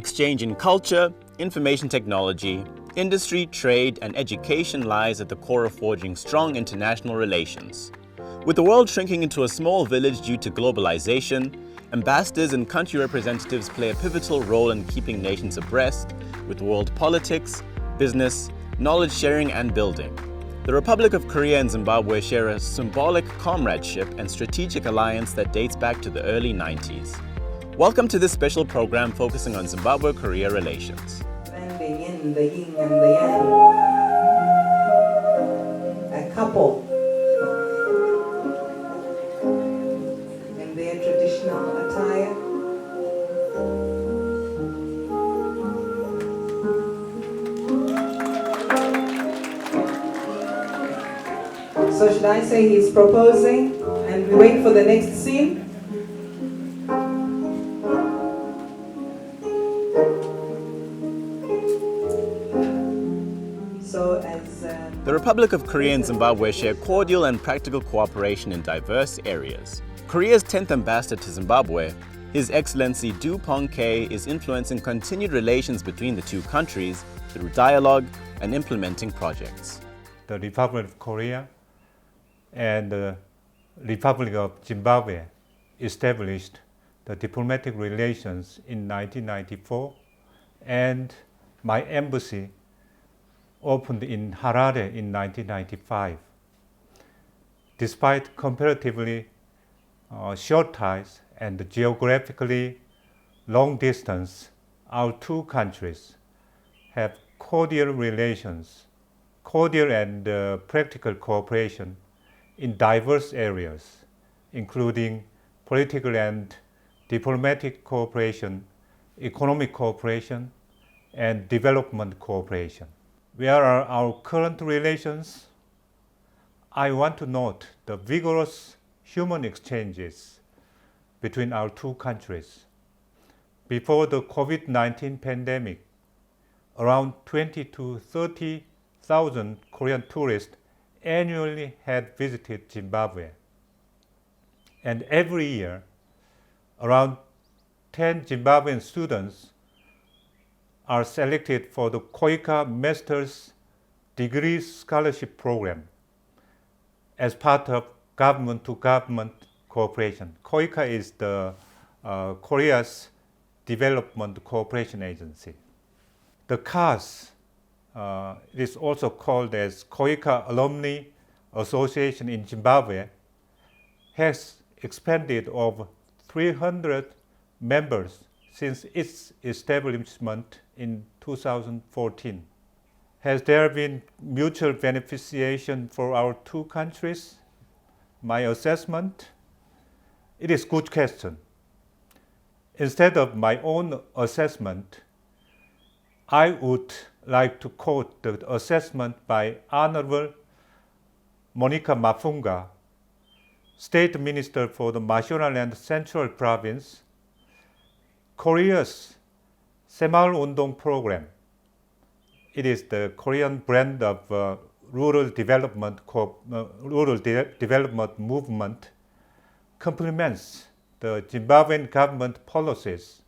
Exchange in culture, information technology, industry, trade, and education lies at the core of forging strong international relations. With the world shrinking into a small village due to globalization, ambassadors and country representatives play a pivotal role in keeping nations abreast with world politics, business, knowledge sharing, and building. The Republic of Korea and Zimbabwe share a symbolic comradeship and strategic alliance that dates back to the early 90s. Welcome to this special program focusing on Zimbabwe-Korea relations. Landing in the yin and the yang, a couple in their traditional attire. So should I say he's proposing and we wait for the next scene? The Republic of Korea and Zimbabwe share cordial and practical cooperation in diverse areas. Korea's 10th ambassador to Zimbabwe, His Excellency Du Peng-Kay, is influencing continued relations between the two countries through dialogue and implementing projects. The Republic of Korea and the Republic of Zimbabwe established the diplomatic relations in 1994, and my embassy opened in Harare in 1995. Despite comparatively short ties and geographically long distance, our two countries have cordial relations, cordial and practical cooperation in diverse areas, including political and diplomatic cooperation, economic cooperation, and development cooperation. Where are our current relations? I want to note the vigorous human exchanges between our two countries. Before the COVID-19 pandemic, around 20 to 30,000 Korean tourists annually had visited Zimbabwe. And every year, around 10 Zimbabwean students are selected for the KOICA Master's Degree Scholarship Program as part of government-to-government cooperation. KOICA is the Korea's development cooperation agency. The KAS is also called as KOICA Alumni Association in Zimbabwe, has expanded over 300 members since its establishment in 2014. Has there been mutual beneficiation for our two countries? My assessment? It is a good question. Instead of my own assessment, I would like to quote the assessment by Honorable Monica Mafunga, State Minister for the Mashonaland Central Province. Korea's Saemal-Undong program, it is the Korean brand of rural development movement, complements the Zimbabwean government policies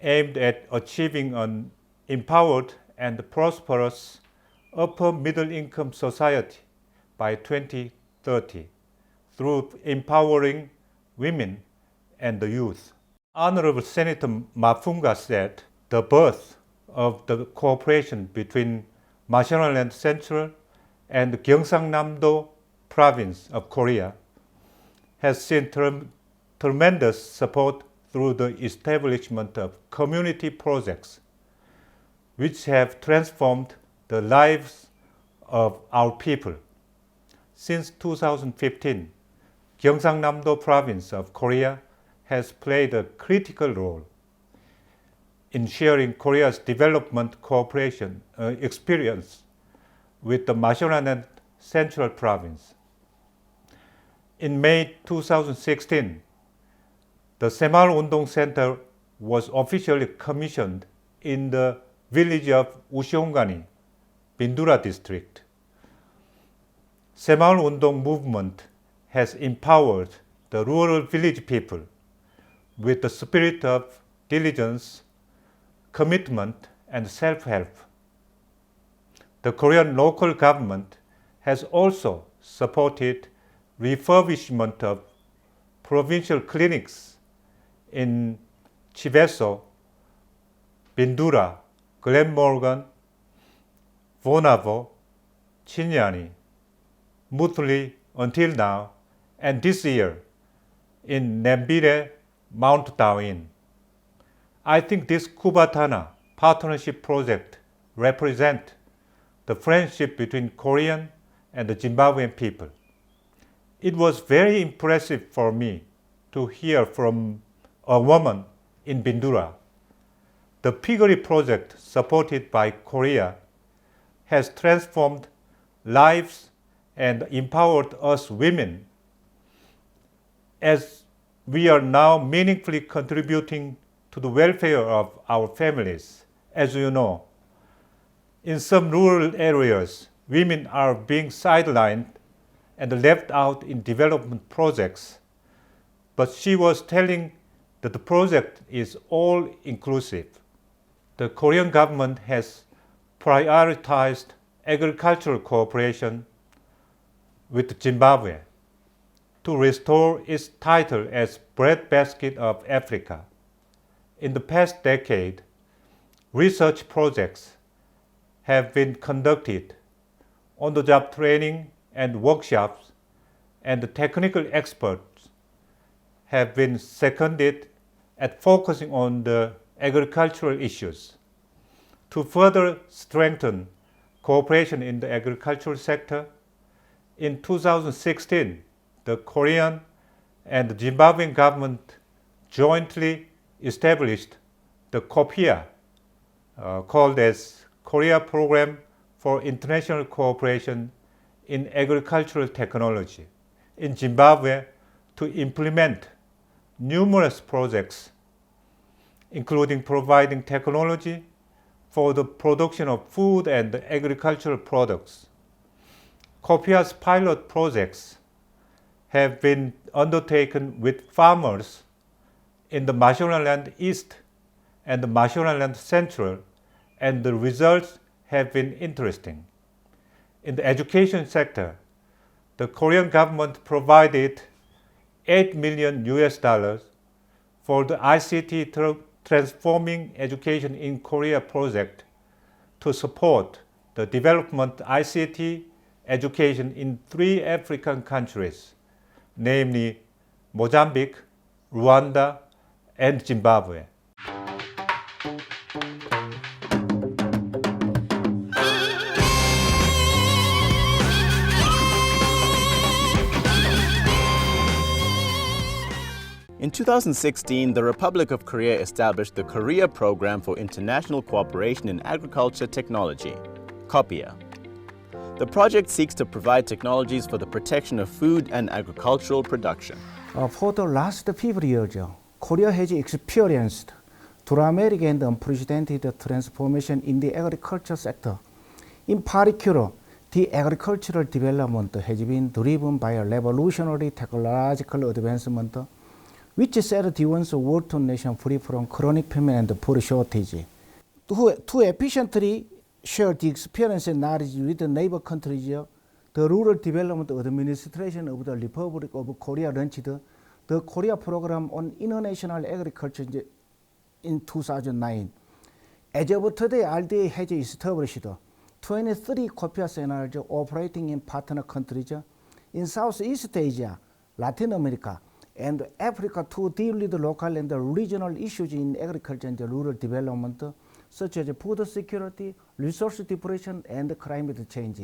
aimed at achieving an empowered and prosperous upper middle income society by 2030 through empowering women and the youth. Honorable Senator Mafunga said the birth of the cooperation between Mashonaland Central and Gyeongsang-namdo province of Korea has seen tremendous support through the establishment of community projects which have transformed the lives of our people. Since 2015, Gyeongsang-namdo province of Korea has played a critical role in sharing Korea's development cooperation experience with the Mashonaland Central Province. In May 2016, the Saemal-Undong Center was officially commissioned in the village of Usiongani, Bindura district. Saemal-Undong movement has empowered the rural village people with the spirit of diligence, commitment, and self-help. The Korean local government has also supported refurbishment of provincial clinics in Chiveso, Bindura, Glenmorgan, Vonavo, Chinyani, Mutli until now, and this year in Nembire, Mount Daoin. I think this Kubatana partnership project represents the friendship between Korean and the Zimbabwean people. It was very impressive for me to hear from a woman in Bindura. The piggery project supported by Korea has transformed lives and empowered us women, as we are now meaningfully contributing to the welfare of our families. As you know, in some rural areas, women are being sidelined and left out in development projects. But she was telling that the project is all inclusive. The Korean government has prioritized agricultural cooperation with Zimbabwe to restore its title as breadbasket of Africa. In the past decade, research projects have been conducted, on-the-job training and workshops, and the technical experts have been seconded at focusing on the agricultural issues. To further strengthen cooperation in the agricultural sector, in 2016, the Korean and the Zimbabwean government jointly established the KOPIA, called as Korea Program for International Cooperation in Agricultural Technology, in Zimbabwe to implement numerous projects, including providing technology for the production of food and agricultural products. KOPIA's pilot projects have been undertaken with farmers in the Mashonaland East and the Mashonaland Central, and the results have been interesting. In the education sector, the Korean government provided $8 million for the ICT Transforming Education in Korea project to support the development ICT education in 3 African countries, namely Mozambique, Rwanda, and Zimbabwe. In 2016, the Republic of Korea established the Korea Program for International Cooperation in Agriculture Technology, KOPIA. The project seeks to provide technologies for the protection of food and agricultural production. For the last 50 years, Korea has experienced dramatic and unprecedented transformation in the agriculture sector. In particular, the agricultural development has been driven by a revolutionary technological advancement, which set the once war-torn nation free from chronic famine and food shortage. To efficiently share the experience and knowledge with the neighbor countries, the Rural Development Administration of the Republic of Korea launched the Korea Program on International Agriculture in 2009. As of today, RDA has established 23 KOPIA centers operating in partner countries in Southeast Asia, Latin America, and Africa to deal with the local and the regional issues in agriculture and rural development, such as food security, resource depletion, and climate change.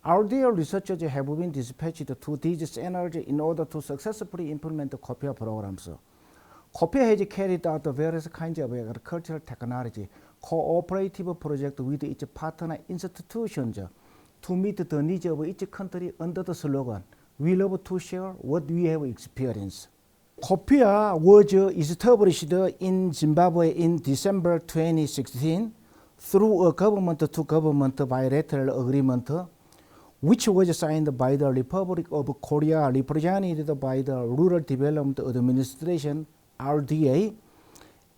Our dear researchers have been dispatched to these centers in order to successfully implement the KOPIA programs. KOPIA has carried out various kinds of agricultural technology cooperative projects with its partner institutions to meet the needs of each country under the slogan, "We love to share what we have experienced." KOPIA was established in Zimbabwe in December 2016 through a government-to-government bilateral agreement, which was signed by the Republic of Korea, represented by the Rural Development Administration, RDA,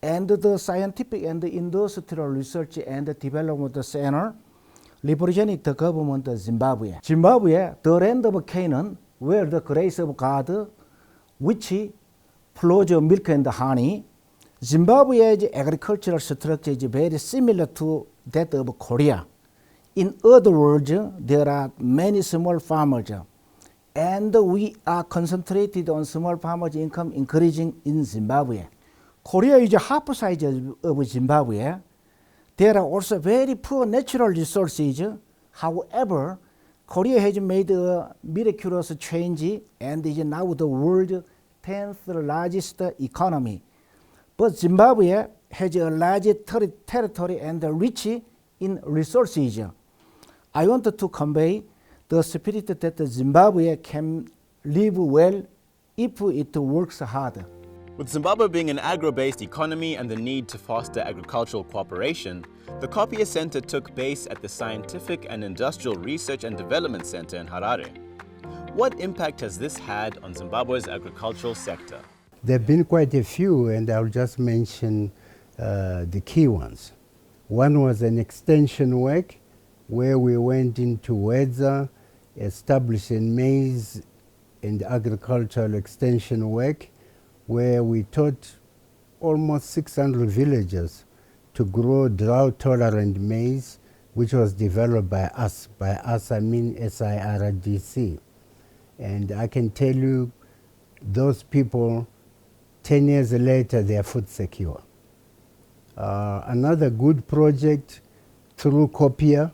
and the Scientific and Industrial Research and Development Center represented the government of Zimbabwe. Zimbabwe, the land of Canaan, where the grace of God, which flows milk and honey. Zimbabwe's agricultural structure is very similar to that of Korea. In other words, there are many small farmers, and we are concentrated on small farmers' income increasing in Zimbabwe. Korea is half size of Zimbabwe. There are also very poor natural resources. However, Korea has made a miraculous change and is now the world's 10th largest economy. But Zimbabwe has a large territory and rich in resources. I want to convey the spirit that Zimbabwe can live well if it works hard. With Zimbabwe being an agro-based economy and the need to foster agricultural cooperation, the Copier Center took base at the Scientific and Industrial Research and Development Center in Harare. What impact has this had on Zimbabwe's agricultural sector? There have been quite a few, and I'll just mention the key ones. One was an extension work where we went into Wedza, establishing maize and agricultural extension work, where we taught almost 600 villagers to grow drought-tolerant maize, which was developed by us. By us, I mean SIRDC. And I can tell you, those people, 10 years later, they are food secure. Another good project through Copier,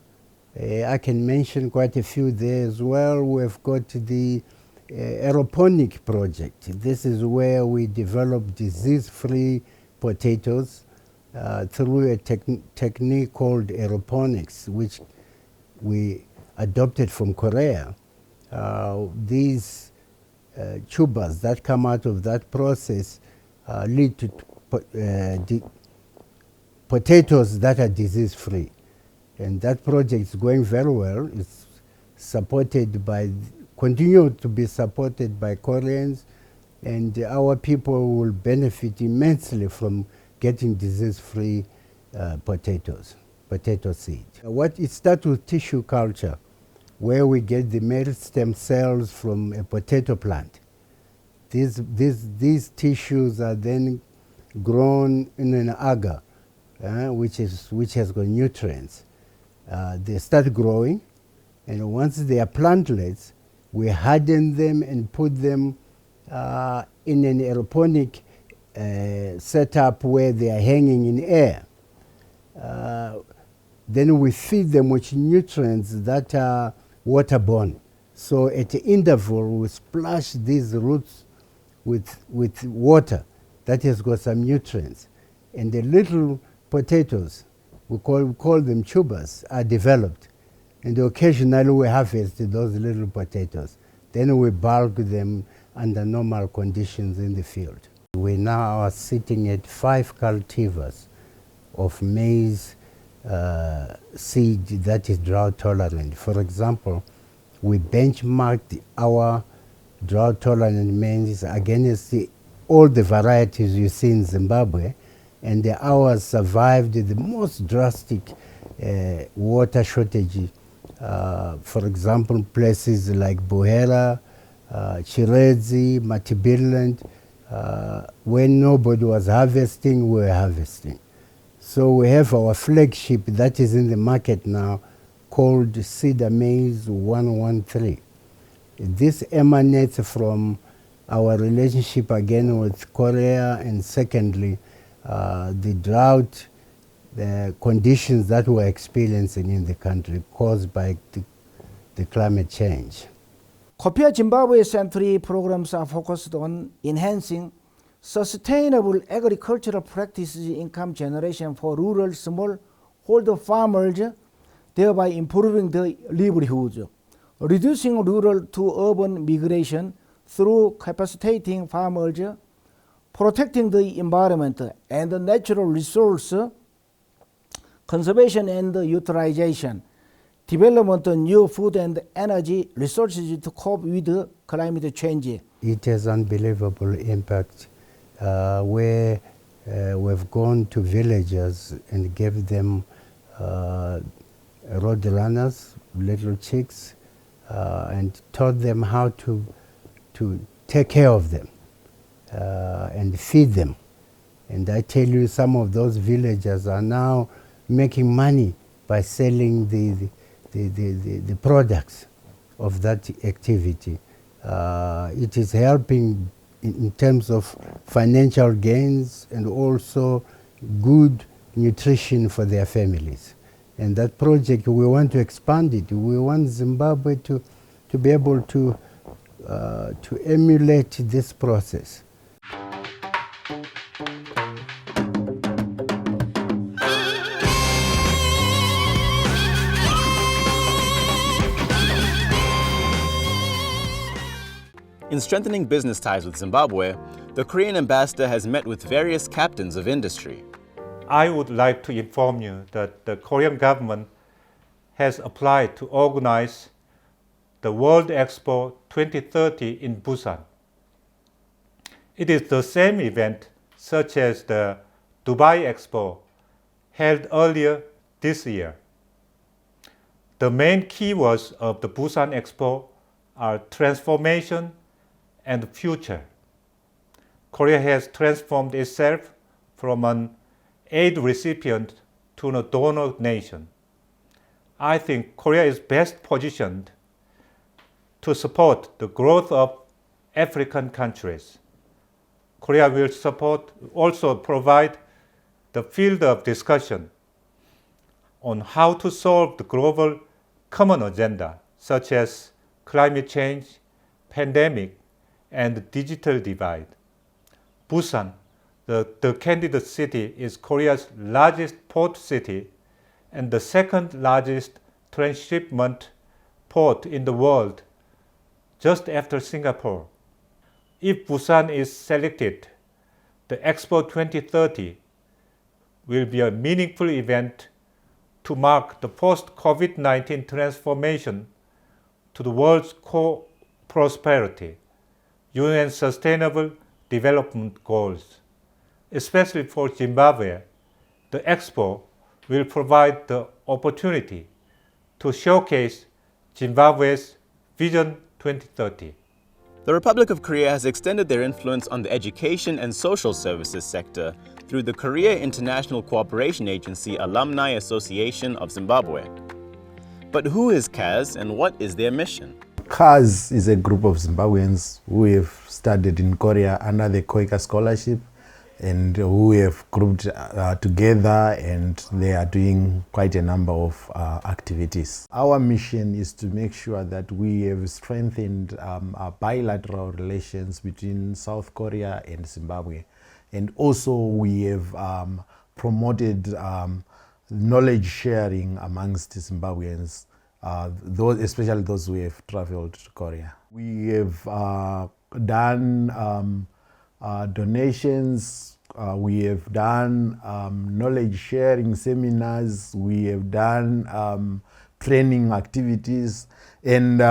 I can mention quite a few there as well. We've got the aeroponic project. This is where we develop disease-free potatoes through a technique called aeroponics, which we adopted from Korea. These tubers that come out of that process lead to potatoes that are disease-free. And that project is going very well. It's supported by, continue to be supported by Koreans, and our people will benefit immensely from getting disease-free potato seed. It starts with tissue culture, where we get the meristem cells from a potato plant. These tissues are then grown in an agar, which has got nutrients. They start growing, and once they are plantlets, we harden them and put them in an aeroponic setup where they are hanging in air. Then we feed them with nutrients that are waterborne. So at the interval, we splash these roots with water that has got some nutrients. And the little potatoes, we call them tubers, are developed. And occasionally we harvest those little potatoes. Then we bulk them under normal conditions in the field. We now are sitting at 5 cultivars of maize seed that is drought tolerant. For example, we benchmarked our drought tolerant maize against all the varieties you see in Zimbabwe, and ours survived the most drastic water shortage. For example, places like Buhera, Chiredzi, Matibiland, when nobody was harvesting, we were harvesting. So we have our flagship that is in the market now called Cedar Maize 113. This emanates from our relationship again with Korea, and secondly, the drought, the conditions that we're experiencing in the country caused by the climate change. Copier Zimbabwe Century programs are focused on enhancing sustainable agricultural practices, income generation for rural smallholder farmers, thereby improving their livelihoods, reducing rural to urban migration through capacitating farmers, protecting the environment and the natural resource, conservation and utilization, development of new food and energy resources to cope with climate change. It has unbelievable impact where We've gone to villages and gave them road runners, little chicks, and taught them how to take care of them and feed them. And I tell you, some of those villagers are now making money by selling the products of that activity. It is helping in terms of financial gains and also good nutrition for their families. And that project, we want to expand it. We want Zimbabwe to be able to emulate this process. In strengthening business ties with Zimbabwe, the Korean ambassador has met with various captains of industry. I would like to inform you that the Korean government has applied to organize the World Expo 2030 in Busan. It is the same event such as the Dubai Expo held earlier this year. The main keywords of the Busan Expo are transformation and future. Korea has transformed itself from an aid recipient to a donor nation. I think Korea is best positioned to support the growth of African countries. Korea will also provide the field of discussion on how to solve the global common agenda, such as climate change, pandemic, and digital divide. Busan, the candidate city, is Korea's largest port city and the second largest transshipment port in the world, just after Singapore. If Busan is selected, the Expo 2030 will be a meaningful event to mark the post-COVID-19 transformation to the world's core prosperity, UN Sustainable Development Goals. Especially for Zimbabwe, the Expo will provide the opportunity to showcase Zimbabwe's Vision 2030. The Republic of Korea has extended their influence on the education and social services sector through the Korea International Cooperation Agency Alumni Association of Zimbabwe. But who is CAZ and what is their mission? CAZ is a group of Zimbabweans who have studied in Korea under the Koika Scholarship and who have grouped together, and they are doing quite a number of activities. Our mission is to make sure that we have strengthened our bilateral relations between South Korea and Zimbabwe. And also we have promoted knowledge sharing amongst Zimbabweans, especially those who have traveled to Korea. We have done donations, we have done knowledge sharing seminars, we have done training activities, and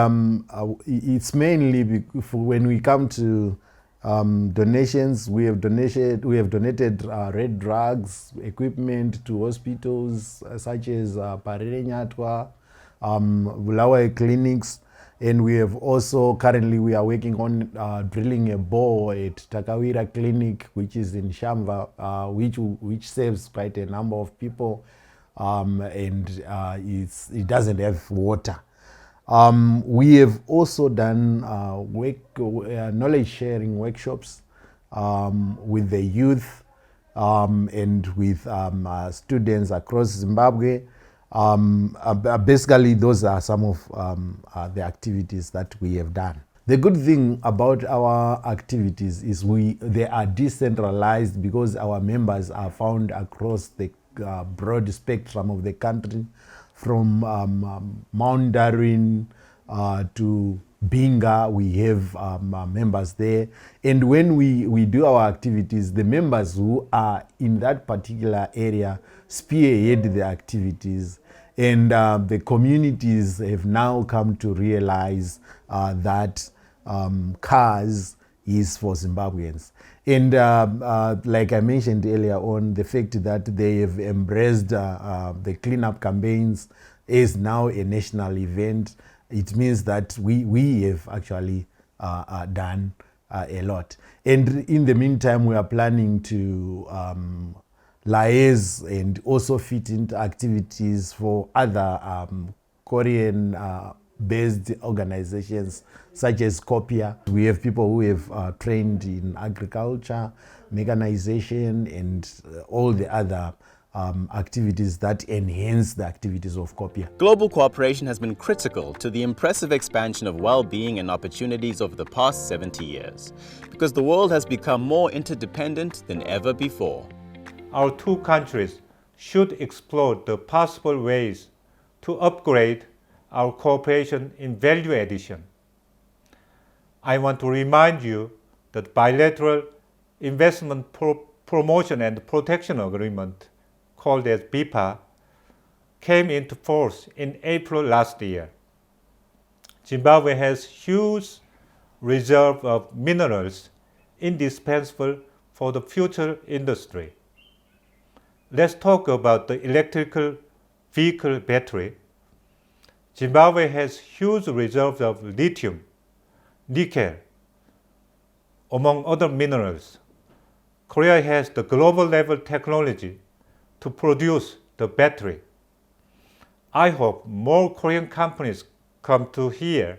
it's mainly when we come to donations, we have donated red drugs, equipment to hospitals such as Parere Nyatwa, Bulawayo clinics, and we have also currently we are working on drilling a bore at Takawira Clinic, which is in Shamva, which saves quite a number of people, and it doesn't have water. We have also done knowledge sharing workshops with the youth and with students across Zimbabwe. Basically, those are some of the activities that we have done. The good thing about our activities is they are decentralized because our members are found across the broad spectrum of the country, from Mount Darwin to Binga. We have members there, and when we do our activities, the members who are in that particular area spearhead the activities, and the communities have now come to realize that CAZ is for Zimbabweans. And like I mentioned earlier on, the fact that they have embraced the cleanup campaigns is now a national event. It means that we have actually done a lot. And in the meantime, we are planning to liaise and also fit into activities for other Korean based organizations such as COPIA. We have people who have trained in agriculture, mechanization, and all the other activities that enhance the activities of COPIA. Global cooperation has been critical to the impressive expansion of well-being and opportunities over the past 70 years, because the world has become more interdependent than ever before. Our two countries should explore the possible ways to upgrade our cooperation in value addition. I want to remind you that bilateral investment promotion and protection agreement, called as BIPA, came into force in April last year. Zimbabwe has huge reserve of minerals indispensable for the future industry. Let's talk about the electrical vehicle battery. Zimbabwe has huge reserves of lithium, nickel, among other minerals. Korea has the global level technology to produce the battery. I hope more Korean companies come here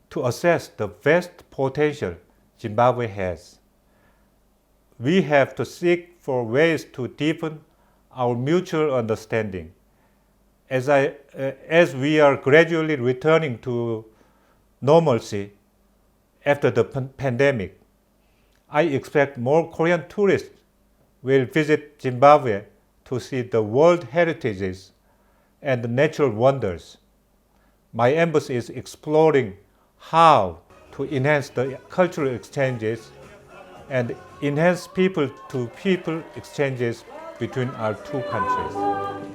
to assess the vast potential Zimbabwe has. We have to seek for ways to deepen our mutual understanding. As we are gradually returning to normalcy after the pandemic, I expect more Korean tourists will visit Zimbabwe to see the world heritages and the natural wonders. My embassy is exploring how to enhance the cultural exchanges and enhance people-to-people exchanges between our two countries.